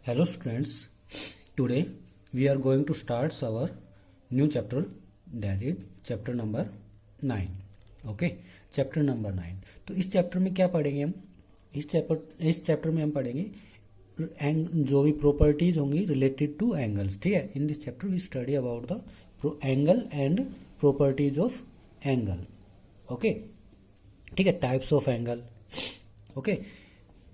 Hello students, today we are going to start our new chapter, that is chapter number 9. Okay, chapter number 9. तो इस chapter में क्या पढ़ेंगे हम? इस चैप्टर में हम पढ़ेंगे जो भी प्रॉपर्टीज होंगी रिलेटेड टू एंगल्स. ठीक है, in this chapter we study about the angle and properties of angle. Okay, ठीक है, टाइप्स ऑफ एंगल. ओके,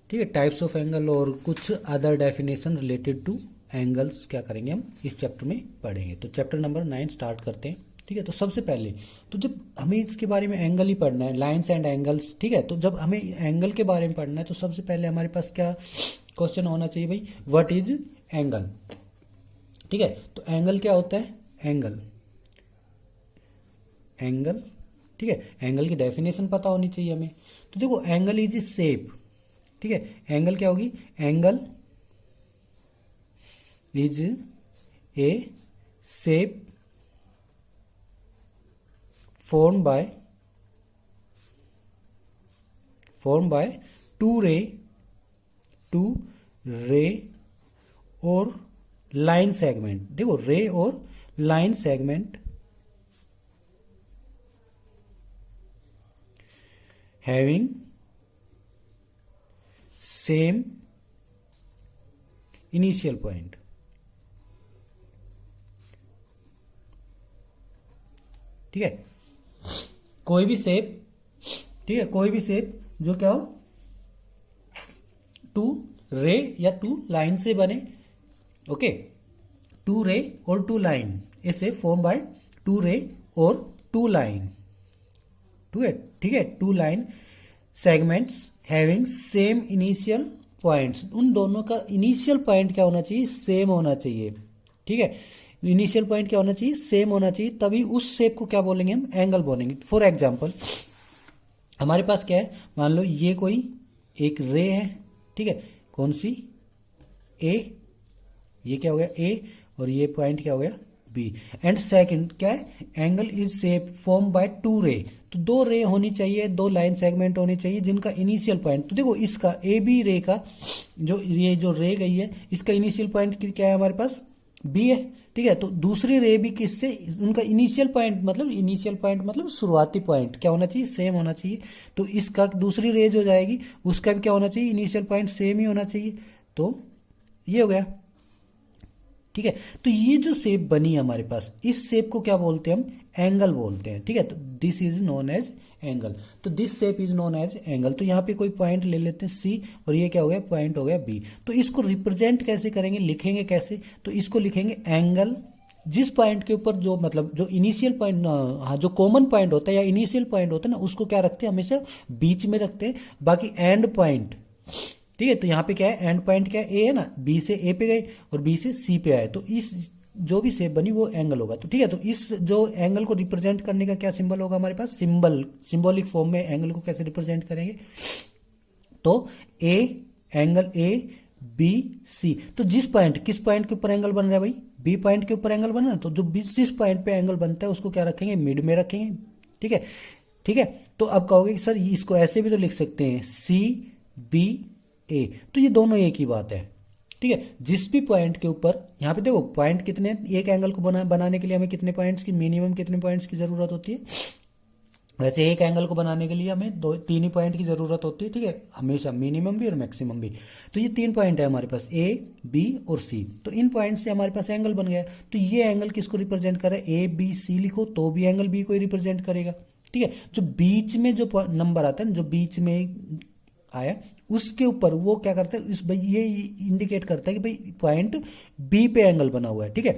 ठीक है, टाइप्स ऑफ एंगल और कुछ other definition related two angles क्या करेंगे हम इस चैप्टर में पढ़ेंगे. तो चैप्टर नंबर 9 स्टार्ट करते हैं. ठीक है, तो सबसे पहले तो जब हमें इसके बारे में एंगल ही पढ़ना है, लाइंस एंड एंगल्स. ठीक है, तो जब हमें एंगल के बारे में पढ़ना है तो सबसे पहले हमारे पास क्या क्वेश्चन होना चाहिए भाई, व्हाट इज एंगल. ठीक है, तो एंगल क्या होता है? एंगल. ठीक है, एंगल की डेफिनेशन पता होनी चाहिए हमें. तो देखो, एंगल इज शेप. ठीक है, एंगल क्या होगी? Angle is A shape formed by two ray और लाइन सेगमेंट. देखो, रे और line segment having same initial point. ठीक है, कोई भी शेप, ठीक है, कोई भी शेप जो क्या हो, टू रे या टू लाइन से बने. ओके, टू रे और two line, a shape form by two ray और टू लाइन. ठीक है, two line segments having same initial points. उन दोनों का इनिशियल पॉइंट क्या होना चाहिए? सेम होना चाहिए. ठीक है, इनिशियल पॉइंट क्या होना चाहिए? सेम होना चाहिए, तभी उस शेप को क्या बोलेंगे हम? एंगल बोलेंगे. फॉर एग्जांपल, हमारे पास क्या है, मान लो ये कोई एक रे है. ठीक है, कौन सी? ए. ये क्या हो गया? ए. और ये पॉइंट क्या हो गया? बी. एंड सेकंड क्या है? Angle is shape form by two रे. तो दो रे होनी चाहिए, दो लाइन सेगमेंट होनी चाहिए जिनका इनिशियल पॉइंट, तो देखो इसका ए बी रे का ये जो रे गई है, इसका इनिशियल पॉइंट क्या है हमारे पास? बी है. ठीक है, तो दूसरी रे भी किससे, उनका इनिशियल पॉइंट मतलब शुरुआती पॉइंट क्या होना चाहिए? सेम होना चाहिए. तो इसका दूसरी रे जो जाएगी उसका भी क्या होना चाहिए? इनिशियल पॉइंट सेम ही होना चाहिए. तो ये हो गया. ठीक है, तो ये जो शेप बनी है हमारे पास, इस शेप को क्या बोलते हैं हम? एंगल बोलते हैं. ठीक है, तो this is known as angle. तो this shape is known as angle. तो यहाँ पे कोई पॉइंट ले लेते हैं सी, और ये क्या हो गया? पॉइंट हो गया बी. तो इसको रिप्रेजेंट कैसे करेंगे, लिखेंगे कैसे? तो इसको लिखेंगे एंगल. जिस पॉइंट के ऊपर जो मतलब जो इनिशियल पॉइंट, हाँ, जो कॉमन पॉइंट होता है या इनिशियल पॉइंट होता है ना, उसको क्या रखते हैं? हमेशा बीच में रखते हैं. बाकी एंड पॉइंट, ठीक है, तो यहाँ पे क्या है? एंड पॉइंट क्या है? ए है ना, बी से ए पे गए और बी से सी पे आए, तो इस जो भी शेप बनी वो एंगल होगा. तो ठीक है, तो इस जो एंगल को रिप्रेजेंट करने का क्या सिंबल होगा हमारे पास? सिंबॉलिक फॉर्म में एंगल को कैसे रिप्रेजेंट करेंगे? तो ए, एंगल ए बी सी. तो जिस पॉइंट, किस पॉइंट के ऊपर एंगल बन रहा है भाई? बी पॉइंट के ऊपर एंगल बन रहा है. तो जो जिस पॉइंट पे एंगल बनता है उसको क्या रखेंगे? मिड में रखेंगे. ठीक है, ठीक है. तो अब कहोगे कि सर इसको ऐसे भी तो लिख सकते हैं, सी बी ए. तो ये दोनों एक ही बात है. ठीक है, जिस भी पॉइंट के ऊपर, यहाँ पे देखो पॉइंट कितने, एक एंगल को बनाने के लिए हमें कितने पॉइंट्स की, मिनिमम कितने पॉइंट्स की जरूरत होती है? वैसे एक एंगल को बनाने के लिए हमें तीन ही पॉइंट की जरूरत होती है. ठीक है, हमेशा मिनिमम भी और मैक्सिमम भी. तो ये तीन पॉइंट है हमारे पास, ए बी और सी. तो इन पॉइंट से हमारे पास एंगल बन गया. तो ये एंगल किसको रिप्रेजेंट कर रहा है? ए बी सी लिखो तो भी एंगल बी को रिप्रेजेंट करेगा. ठीक है, जो बीच में जो नंबर आता है ना, जो बीच में आया, उसके ऊपर वो क्या करता है? इस भाई ये इंडिकेट करता है कि भाई पॉइंट बी पे एंगल बना हुआ है. ठीक है,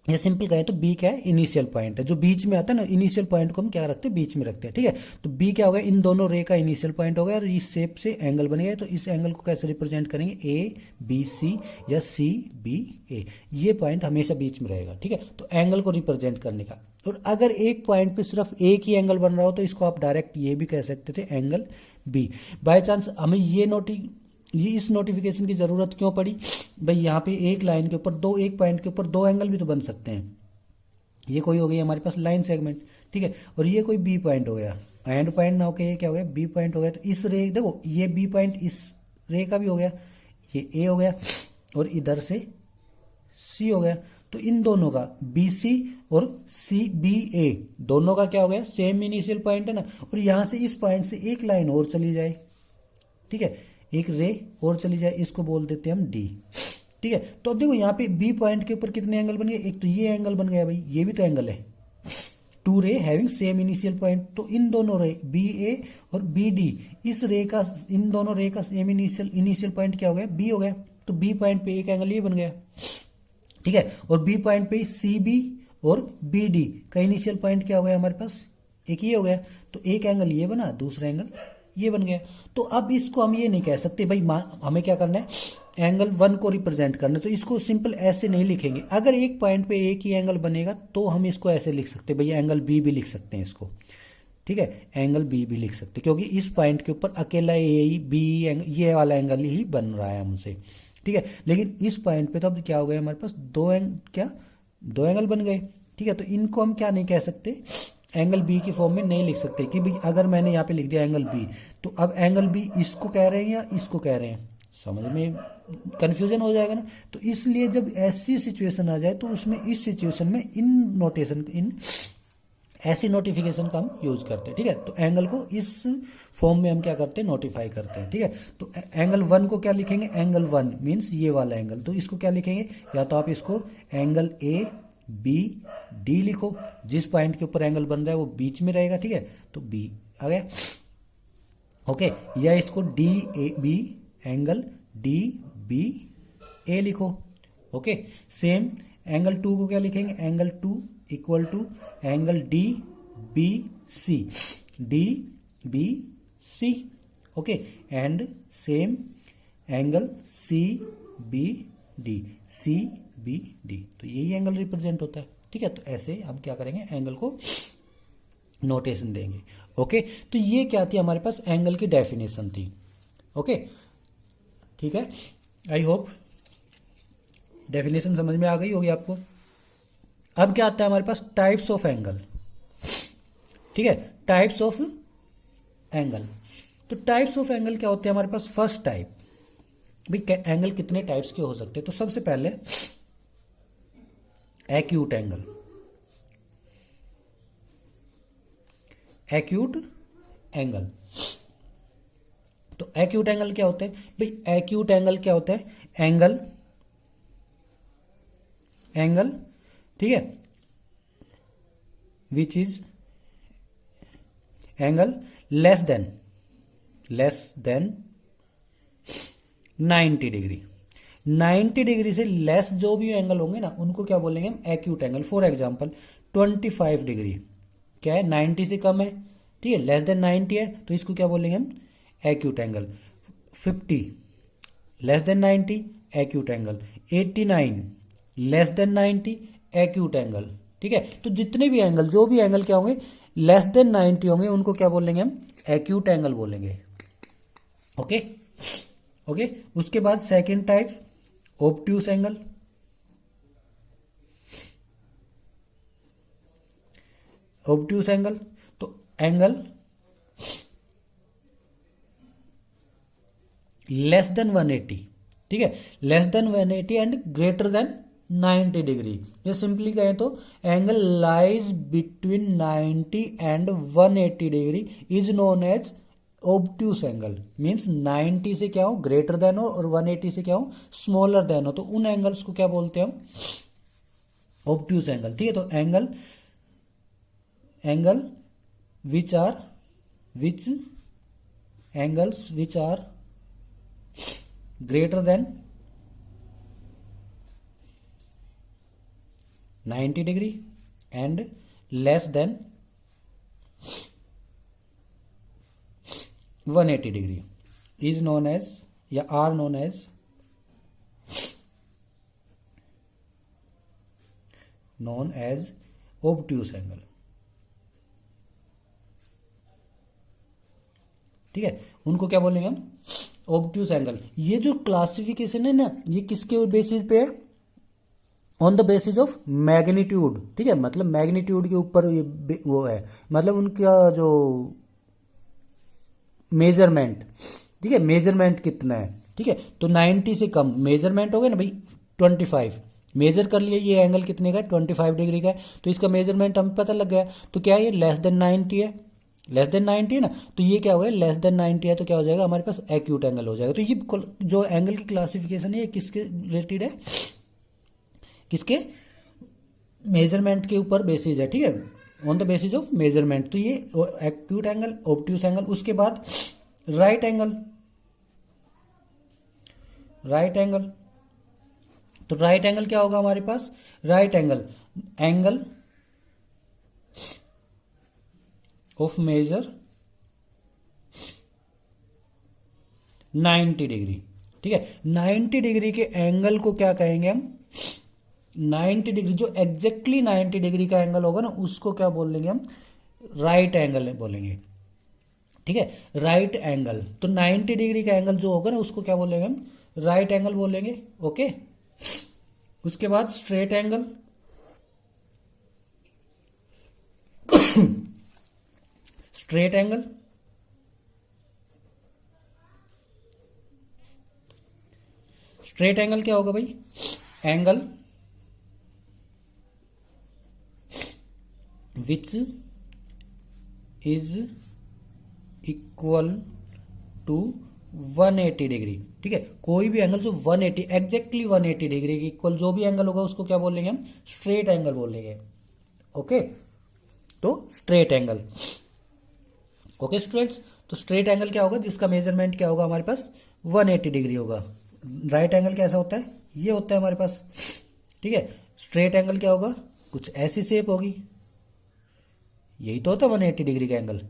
ये सिंपल कहें तो बी क्या है? इनिशियल पॉइंट है. जो बीच में आता है ना, इनिशियल पॉइंट को हम क्या रखते हैं? बीच में रखते हैं. ठीक है, तो बी क्या होगा? इन दोनों रे का इनिशियल पॉइंट हो गया और इस शेप से एंगल बन गया. तो इस एंगल को कैसे रिप्रेजेंट करेंगे? ए बी सी या सी बी ए. ये पॉइंट हमेशा बीच में रहेगा. ठीक है, तो एंगल को रिप्रेजेंट करने का. और अगर एक पॉइंट पे सिर्फ एक ही एंगल बन रहा हो तो इसको आप डायरेक्ट ये भी कह सकते थे, एंगल बी. बाय चांस हमें ये इस नोटिफिकेशन की जरूरत क्यों पड़ी भाई? यहाँ पे एक लाइन के ऊपर एक पॉइंट के ऊपर दो एंगल भी तो बन सकते हैं. ये कोई हो गई हमारे पास लाइन सेगमेंट. ठीक है, और ये कोई बी पॉइंट हो गया, एंड पॉइंट ना होके ये क्या हो गया? बी पॉइंट हो गया. तो इस रे, देखो ये बी पॉइंट इस रे का भी हो गया, ये ए हो गया. और इधर से सी हो गया। तो इन दोनों का बी सी और सी बी ए दोनों का क्या हो गया, सेम इनिशियल पॉइंट है ना। और यहां से इस पॉइंट से एक लाइन और चली जाए, ठीक है, एक रे और चली जाए, इसको बोल देते हैं हम डी, ठीक है। तो अब देखो यहाँ पे बी पॉइंट के ऊपर कितने एंगल बन गए, एक तो ये एंगल बन गया भाई, ये भी तो एंगल है, टू रे हैविंग सेम इनिशियल पॉइंट। तो इन दोनों रे बी ए और बी डी, इस रे का, इन दोनों रे का सेम इनिशियल पॉइंट क्या हो गया, बी हो गया। तो बी पॉइंट पे एक एंगल ये बन गया, ठीक है। और बी पॉइंट पे सी बी और बी डी का इनिशियल पॉइंट क्या हो गया हमारे पास, एक ये हो गया। तो एक एंगल ये बना, दूसरा एंगल ये बन गया। तो अब इसको हम ये नहीं कह सकते भाई, हमें क्या करना है, एंगल वन को रिप्रेजेंट करना है। तो इसको सिंपल ऐसे नहीं लिखेंगे। अगर एक पॉइंट पे एक ही एंगल बनेगा तो हम इसको ऐसे लिख सकते हैं भैया, एंगल बी भी लिख सकते हैं इसको, ठीक है, एंगल बी भी लिख सकते हैं, क्योंकि इस पॉइंट के ऊपर अकेला ए बी ये वाला एंगल ही बन रहा है हमसे, ठीक है। लेकिन इस पॉइंट पे तो अब क्या हो गया हमारे पास, दो एंगल बन गए, ठीक है। तो इनको हम क्या नहीं कह सकते, एंगल बी की फॉर्म में नहीं लिख सकते कि भाई अगर मैंने यहाँ पे लिख दिया एंगल बी, तो अब एंगल बी इसको कह रहे हैं या इसको कह रहे हैं, समझ में कंफ्यूजन हो जाएगा ना। तो इसलिए जब ऐसी सिचुएशन आ जाए तो उसमें, इस सिचुएशन में इन ऐसी नोटिफिकेशन का हम यूज करते हैं, ठीक है। तो एंगल को इस फॉर्म में हम क्या करते हैं, नोटिफाई करते हैं, ठीक है। तो एंगल वन को क्या लिखेंगे, एंगल वन मीन्स ये वाला एंगल, तो इसको क्या लिखेंगे, या तो आप इसको एंगल ए बी डी लिखो, जिस पॉइंट के ऊपर एंगल बन रहा है वो बीच में रहेगा, ठीक है। तो बी आ गया, ओके। या इसको D A B, angle D B A लिखो, ओके। सेम एंगल टू को क्या लिखेंगे, angle two equal to angle D B C, D B C, okay. And same angle C B D, C B D, तो यही angle represent होता है, ठीक है। तो ऐसे हम क्या करेंगे, एंगल को नोटेशन देंगे, ओके। तो ये क्या थी, हमारे पास एंगल की डेफिनेशन थी, ओके, ठीक है। आई होप डेफिनेशन समझ में आ गई होगी आपको। अब क्या आता है हमारे पास, टाइप्स ऑफ एंगल, ठीक है, टाइप्स ऑफ एंगल। तो टाइप्स ऑफ एंगल क्या होते हैं हमारे पास, फर्स्ट टाइप, भाई एंगल कितने टाइप्स के हो सकते हैं। तो सबसे पहले एक्यूट एंगल, एक्यूट एंगल। तो एक्यूट एंगल क्या होते हैं भाई, एक्यूट एंगल क्या होता है, एंगल, ठीक है, which is angle less then 90 degree. 90 degree से लेस जो भी एंगल होंगे ना, उनको क्या बोलेंगे हम, acute angle. For example 25 degree क्या है, 90 से कम है, ठीक है, लेस देन 90 है, तो इसको क्या बोलेंगे हम, acute angle. 50 less than 90 acute angle, 89 less than 90 acute angle, ठीक है। तो जितने भी एंगल, जो भी एंगल क्या होंगे, लेस देन 90 होंगे, उनको क्या बोलेंगे हम, एक्यूट एंगल बोलेंगे, ओके, ओके। उसके बाद second type, obtuse angle, obtuse angle. तो एंगल लेस देन 180, ठीक है, less than 180 and greater than 90 degree. ये सिंपली कहें तो angle lies between 90 and 180 degree is known as obtuse angle. Means 90 से क्या हो, ग्रेटर देन हो, और 180 से क्या हो, स्मॉलर देन हो। तो उन एंगल्स को क्या बोलते हैं हम, ऑब्ट्यूस एंगल, ठीक है। तो angle which are greater than 90 degree and less than 180 degree is known as, या are known as obtuse angle, ठीक है। उनको क्या बोलेंगे हम, ऑब्ट्यूस एंगल। ये जो क्लासिफिकेशन है ना, ये किसके बेसिस पे है, on the basis of magnitude, ठीक है। मतलब मैग्नीट्यूड के ऊपर ये वो है, मतलब उनका जो मेजरमेंट, ठीक है, मेजरमेंट कितना है, ठीक है। तो 90 से कम मेजरमेंट हो गया ना भाई 25, मेजर कर लिया ये एंगल कितने का है 25 डिग्री का है, तो इसका मेजरमेंट हमें पता लग गया। तो क्या ये लेस देन 90 है, लेस देन 90 है ना, तो ये क्या हो गया लेस देन 90 है, तो क्या हो जाएगा हमारे पास एक्यूट एंगल हो जाएगा। तो ये जो एंगल की क्लासिफिकेशन है ये किसके रिलेटेड है, किसके मेजरमेंट के ऊपर बेसिस है, ठीक है, on the basis of measurement. तो ये एक्यूट एंगल, ऑब्ट्यूस एंगल। उसके बाद राइट एंगल, राइट एंगल, तो राइट एंगल क्या होगा हमारे पास, right angle, angle of measure 90 degree, ठीक है। 90 डिग्री के एंगल को क्या कहेंगे हम, 90 डिग्री, जो एग्जैक्टली 90 डिग्री का एंगल होगा ना उसको क्या बोल लेंगे हम, राइट एंगल बोलेंगे, ठीक है, राइट एंगल। तो 90 डिग्री का एंगल जो होगा ना उसको क्या बोलेंगे हम, राइट एंगल बोलेंगे, ओके। उसके बाद straight angle, straight angle, straight angle क्या होगा भाई, angle which is equal to 180 degree, ठीक है। कोई भी एंगल जो 180 एग्जैक्टली 180 डिग्री के इक्वल जो भी एंगल होगा उसको क्या बोलेंगे हम, स्ट्रेट एंगल बोलेंगे, ओके। तो स्ट्रेट एंगल, ओके स्टूडेंट्स। तो स्ट्रेट एंगल क्या होगा, जिसका मेजरमेंट क्या होगा हमारे पास 180 डिग्री होगा। राइट एंगल कैसा होता है, ये होता है हमारे पास, ठीक है। स्ट्रेट एंगल क्या होगा, कुछ ऐसी शेप होगी, यही तो होता है 180 डिग्री का एंगल,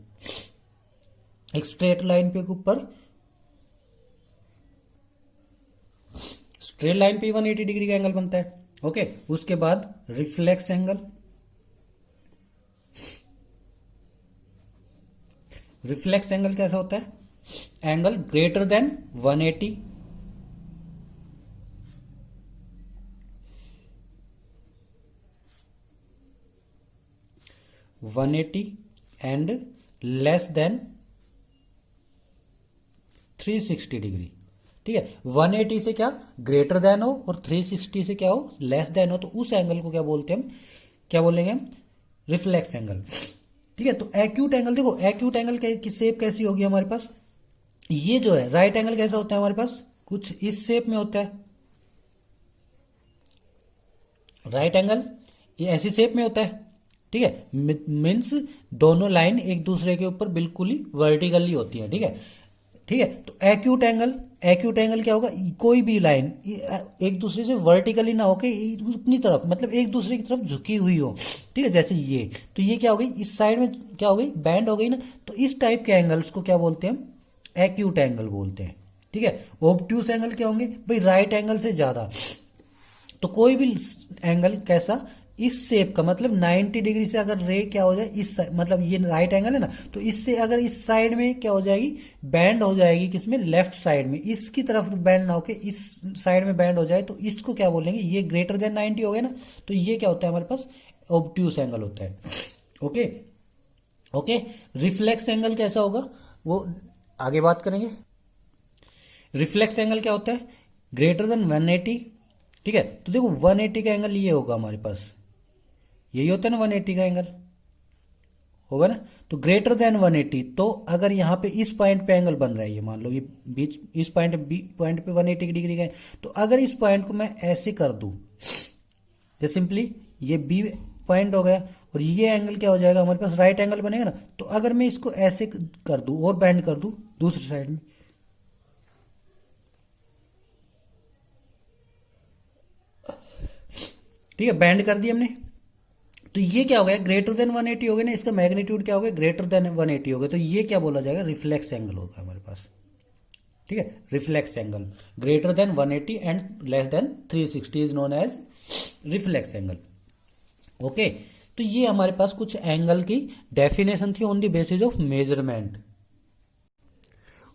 एक स्ट्रेट लाइन पे ऊपर, स्ट्रेट लाइन पे 180 डिग्री का एंगल बनता है, ओके। उसके बाद रिफ्लेक्स एंगल, रिफ्लेक्स एंगल कैसा होता है, angle greater than 180, 180 and less than 360 degree, ठीक है। 180 से क्या ग्रेटर देन हो और 360 से क्या हो लेस देन हो, तो उस एंगल को क्या बोलते हैं हम, क्या बोलेंगे हम, रिफ्लेक्स एंगल, ठीक है। तो एक्यूट एंगल, देखो एक्यूट एंगल की शेप कैसी होगी हमारे पास, ये जो है राइट एंगल कैसा होता है हमारे पास, कुछ इस शेप में होता है, राइट एंगल ये ऐसी शेप में होता है, ठीक है। मीन्स दोनों लाइन एक दूसरे के ऊपर बिल्कुल ही वर्टिकली होती है, ठीक है, ठीक है। तो एक्यूट एंगल, एक्यूट एंगल क्या होगा, कोई भी लाइन एक दूसरे से वर्टिकली ना होके अपनी तरफ, मतलब एक दूसरे की तरफ झुकी हुई हो, ठीक है, जैसे ये, तो ये क्या हो गई, इस साइड में क्या हो गई, बैंड हो गई ना, तो इस टाइप के एंगल्स को क्या बोलते हैं हम, एक्यूट एंगल बोलते हैं, ठीक है। ऑब्ट्यूस एंगल क्या होंगे भाई, राइट एंगल से ज्यादा, तो कोई भी एंगल कैसा, इस शेप का, मतलब 90 डिग्री से अगर रे क्या हो जाए इस मतलब ये राइट एंगल है ना, तो इससे अगर इस साइड में क्या हो जाएगी, बैंड हो जाएगी, किसमें, लेफ्ट साइड में, इसकी तरफ बैंड ना होके इस साइड में बैंड हो जाए, तो इसको क्या बोलेंगे, ये ग्रेटर देन 90 हो गया ना, तो ये क्या होता है हमारे पास, ऑब्ट्यूस एंगल होता है, ओके, ओके। रिफ्लेक्स एंगल कैसा होगा वो आगे बात करेंगे। रिफ्लेक्स एंगल क्या होता है, ग्रेटर देन 180, ठीक है। तो देखो 180 का एंगल ये होगा हमारे पास, यही होता है ना 180 का एंगल होगा ना, तो ग्रेटर देन 180, तो अगर यहाँ पे इस पॉइंट पे एंगल बन रहा है, ये मान लो ये बीच इस पॉइंट पे 180 डिग्री का है, तो अगर इस पॉइंट को मैं ऐसे कर दूं, ये सिंपली ये बी पॉइंट हो गया, और ये एंगल क्या हो जाएगा हमारे पास, राइट एंगल बनेगा ना। तो अगर मैं इसको ऐसे कर दूं और बैंड कर दूं दूसरी साइड में, ठीक है, बैंड कर दिया हमने, तो ये क्या हो गया, ग्रेटर देन 180 हो गया ना, इसका मैग्नीट्यूड क्या हो गया, ग्रेटर देन 180 हो गया, तो ये क्या बोला जाएगा, रिफ्लेक्स एंगल होगा हमारे पास, ठीक है। Reflex angle greater than 180 and less than 360 is known as reflex angle, okay. तो ये हमारे पास कुछ एंगल की डेफिनेशन थी on the basis of measurement,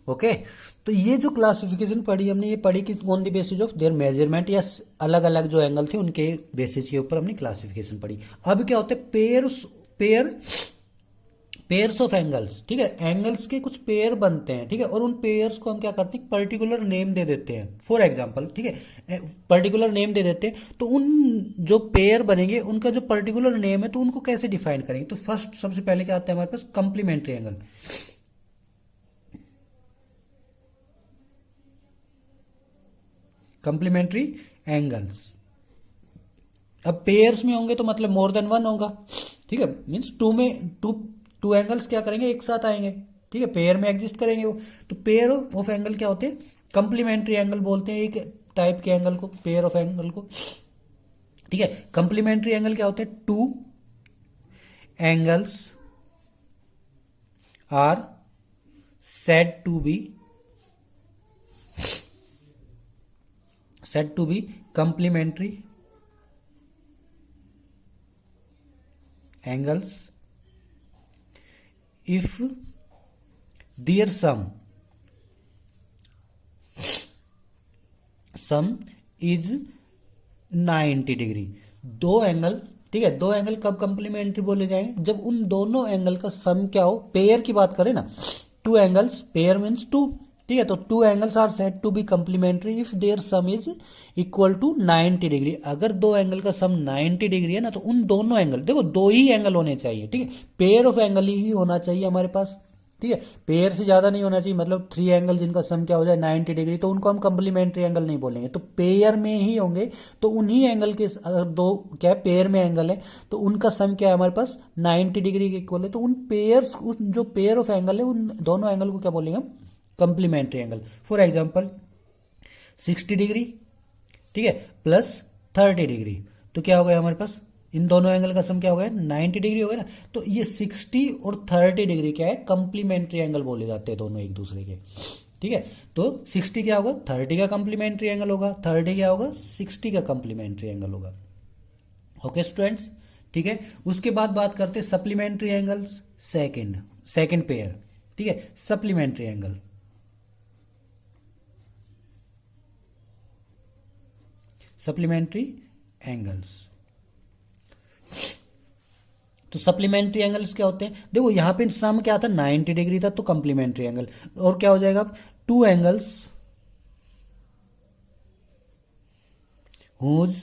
okay. तो ये जो क्लासिफिकेशन पढ़ी हमने, ये पढ़ी कि on the basis of their measurement, या अलग अलग जो एंगल थे उनके बेसिस के ऊपर हमने क्लासिफिकेशन पढ़ी। अब क्या होता है, पेयर पेयर्स ऑफ एंगल्स, ठीक है, एंगल्स के कुछ पेयर बनते हैं, ठीक है, और उन पेयर्स को हम क्या करते हैं, पर्टिकुलर नेम दे देते हैं। फॉर एग्जांपल, ठीक है, पर्टिकुलर नेम दे देते हैं, तो उन जो पेयर बनेंगे उनका जो पर्टिकुलर नेम है तो उनको कैसे डिफाइन करेंगे। तो फर्स्ट सबसे पहले क्या आता है हमारे पास, कंप्लीमेंट्री एंगल। कंप्लीमेंट्री एंगल्स, अब पेयर्स में होंगे तो मतलब मोर देन वन होगा, ठीक है, मीन्स टू में टू एंगल्स क्या करेंगे, एक साथ आएंगे, ठीक है, पेयर में एग्जिस्ट करेंगे वो। तो पेयर ऑफ एंगल क्या होते हैं, कंप्लीमेंट्री एंगल बोलते हैं एक टाइप के एंगल को, पेयर ऑफ एंगल को, ठीक है। कंप्लीमेंट्री एंगल क्या होते हैं, two angles are said to be complementary angles if their sum is 90 degree. दो एंगल, ठीक है, दो एंगल कब कंप्लीमेंट्री बोले जाएंगे, जब उन दोनों एंगल का सम क्या हो, पेयर की बात करें ना, two angles, pair means two, ठीक है, तो two angles are said to be complementary if their sum is equal to 90 degree. अगर दो एंगल का सम 90 डिग्री है ना, तो उन दोनों एंगल, देखो दो ही एंगल होने चाहिए, ठीक है, पेयर ऑफ एंगल ही होना चाहिए हमारे पास, ठीक है, पेयर से ज्यादा नहीं होना चाहिए, मतलब थ्री एंगल जिनका सम क्या हो जाए 90 डिग्री, तो उनको हम कंप्लीमेंट्री एंगल नहीं बोलेंगे, तो पेयर में ही होंगे, तो उन्हीं एंगल के, अगर दो क्या है पेयर में एंगल है तो उनका सम क्या है हमारे पास 90 डिग्री के इक्वल है, तो उन पेयर्स, उन जो पेयर ऑफ एंगल है उन दोनों एंगल को क्या बोलेंगे हम, complementary angle. For example 60 degree, ठीक है, प्लस 30 डिग्री, तो क्या हो गया हमारे पास, इन दोनों एंगल का सम क्या हो गया 90 डिग्री हो गया ना, तो ये 60 और 30 डिग्री क्या है, कंप्लीमेंट्री एंगल बोले जाते हैं दोनों एक दूसरे के, ठीक है। तो 60 क्या होगा, 30 का कंप्लीमेंट्री एंगल होगा, 30 क्या होगा, 60 का कंप्लीमेंट्री एंगल होगा। ओके स्टूडेंट्स, ठीक है। उसके बाद बात करते हैं सप्लीमेंट्री एंगल्स, सेकंड पेयर, ठीक है, सप्लीमेंट्री एंगल, सप्लीमेंट्री एंगल्स। तो सप्लीमेंट्री एंगल्स क्या होते हैं, देखो यहां पे सम क्या था 90 डिग्री था, तो कंप्लीमेंट्री एंगल, और क्या हो जाएगा अब, two angles whose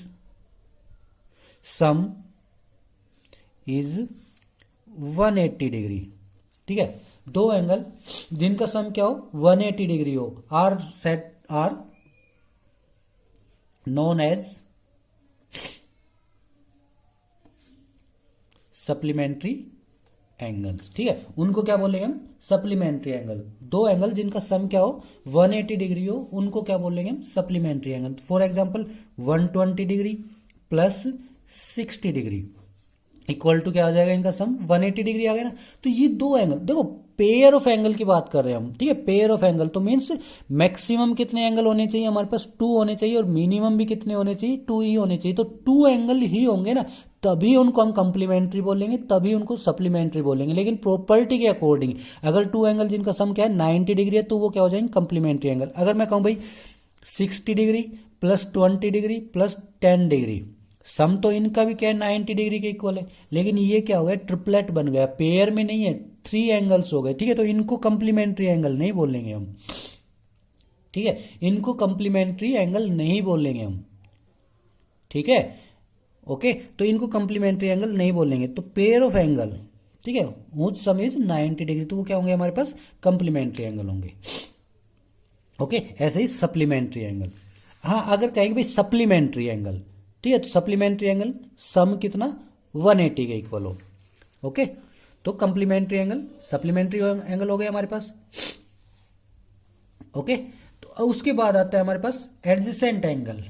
sum is 180 degree, ठीक है, दो एंगल जिनका सम क्या हो 180 डिग्री हो, are known as supplementary angles, ठीक है, उनको क्या बोलेंगे हम, सप्लीमेंट्री एंगल। दो एंगल जिनका सम क्या हो 180 डिग्री हो, उनको क्या बोलेंगे हम, supplementary angle. For example 120 degree plus 60 degree equal to क्या हो जाएगा, इनका सम 180 डिग्री आ गया ना। तो ये दो एंगल, देखो पेयर ऑफ एंगल की बात कर रहे हैं हम, ठीक है, पेयर ऑफ एंगल, तो मीन्स मैक्सिमम कितने एंगल होने चाहिए हमारे पास, टू होने चाहिए, और मिनिमम भी कितने होने चाहिए, टू ही होने चाहिए। तो टू एंगल ही होंगे ना, तभी उनको हम कंप्लीमेंट्री बोलेंगे, तभी उनको सप्लीमेंट्री बोलेंगे। लेकिन प्रॉपर्टी के अकॉर्डिंग अगर टू एंगल जिनका सम क्या है 90 डिग्री है, तो वो क्या हो जाएंगे, कंप्लीमेंट्री एंगल। अगर मैं कहूं भाई 60 degree plus 20 degree plus 10 degree, sum तो इनका भी क्या है 90 डिग्री के इक्वल है, लेकिन ये क्या हो गया, ट्रिपलेट बन गया, पेयर में नहीं है, थ्री एंगल्स हो गए, ठीक है, तो इनको कंप्लीमेंट्री एंगल नहीं बोलेंगे हम, ठीक है, इनको कंप्लीमेंट्री एंगल नहीं बोलेंगे हम, ठीक है, ओके, तो इनको कंप्लीमेंट्री एंगल नहीं बोलेंगे। तो पेयर ऑफ एंगल, ठीक है, हुज सम इज 90 डिग्री, तो वो क्या होंगे हमारे पास, कंप्लीमेंट्री एंगल होंगे। ओके, ऐसे ही सप्लीमेंट्री एंगल। हाँ, अगर कहेंगे भाई सप्लीमेंट्री एंगल, ठीक है, तो सप्लीमेंट्री एंगल सम कितना 180 के इक्वल हो, ओके, तो कंप्लीमेंट्री एंगल सप्लीमेंट्री एंगल हो गया हमारे पास। ओके, तो उसके बाद आता है हमारे पास एडजेसेंट एंगल,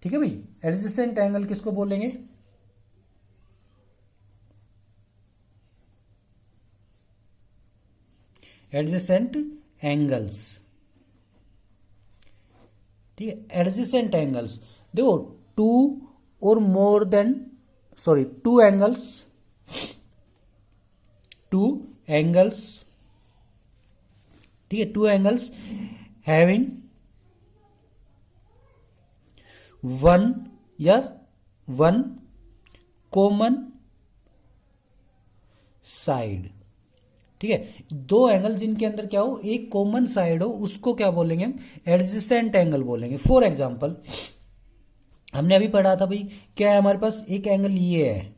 ठीक है भाई, एडजेसेंट एंगल किसको बोलेंगे, एडजेसेंट एंगल्स, ठीक है, एडजेसेंट एंगल्स, देखो टू और more than, sorry to angles, ठीक है, two angles having one common side. ठीक है, दो एंगल जिनके अंदर क्या हो, एक कॉमन साइड हो, उसको क्या बोलेंगे हम, एडजेसेंट एंगल बोलेंगे। फॉर एग्जांपल हमने अभी पढ़ा था भाई, क्या है हमारे पास, एक एंगल ये है,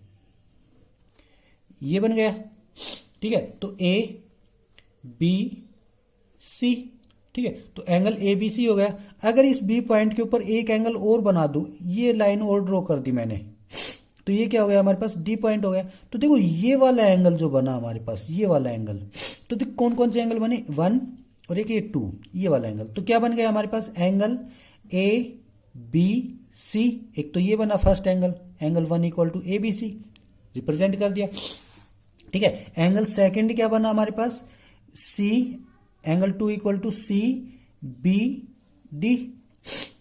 ये बन गया। ठीक है, तो ए बी सी, ठीक है, तो एंगल ए बी सी हो गया। अगर इस बी पॉइंट के ऊपर एक एंगल और बना दूं, ये लाइन और ड्रॉ कर दी मैंने, तो ये क्या हो गया हमारे पास, डी पॉइंट हो गया। तो देखो ये वाला एंगल जो बना हमारे पास, ये वाला एंगल, तो देखो कौन कौन से एंगल बने, 1 और एक ये 2, ये वाला एंगल। तो क्या बन गया हमारे पास, एंगल ए बी सी। एक तो ये बना first angle, angle 1 equal to A B C, represent कर दिया। ठीक है, एंगल सेकेंड क्या बना हमारे पास, C, angle 2 equal to C B D,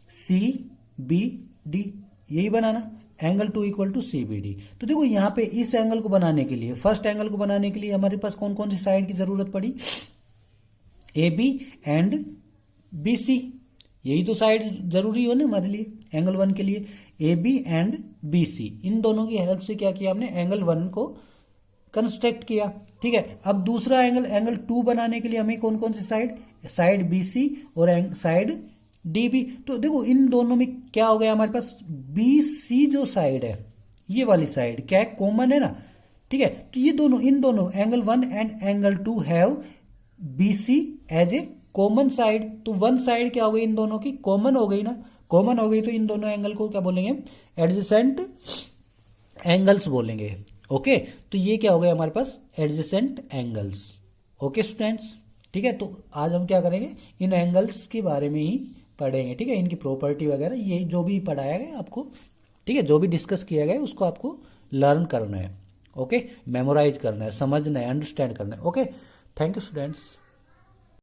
C B D, यही बना ना, angle 2 equal to C B D. तो देखो यहाँ पे इस एंगल को बनाने के लिए, फर्स्ट एंगल को बनाने के लिए हमारे पास कौन कौन सी साइड की जरूरत पड़ी, A B and B C, यही तो साइड जरूरी हो ना हमारे लिए एंगल 1 के लिए, A B and B C. इन दोनों की हेल्प से क्या किया हमने, एंगल 1 को कंस्ट्रक्ट किया। ठीक है, अब दूसरा एंगल, एंगल 2 बनाने के लिए हमें कौन कौन सी साइड, साइड बी सी और साइड डी बी। तो देखो इन दोनों में क्या हो गया हमारे पास, बी सी जो साइड है, ये वाली साइड क्या है, कॉमन है ना। ठीक है, तो ये दोनों, इन दोनों angle 1 and angle 2 have B C as a common side. तो वन साइड क्या हो गई, इन दोनों की कॉमन हो गई ना, कॉमन हो गई, तो इन दोनों एंगल को क्या बोलेंगे, एडजेसेंट एंगल्स बोलेंगे। ओके, तो ये क्या हो गया हमारे पास, एडजेसेंट एंगल्स। ओके स्टूडेंट्स, ठीक है, तो आज हम क्या करेंगे, इन एंगल्स के बारे में ही पढ़ेंगे। ठीक है, इनकी प्रॉपर्टी वगैरह, ये जो भी पढ़ाया गया आपको, ठीक है, जो भी डिस्कस किया गया उसको आपको लर्न करना है। ओके, मेमोराइज करना है, समझना है, अंडरस्टैंड करना है। Okay, thank you students.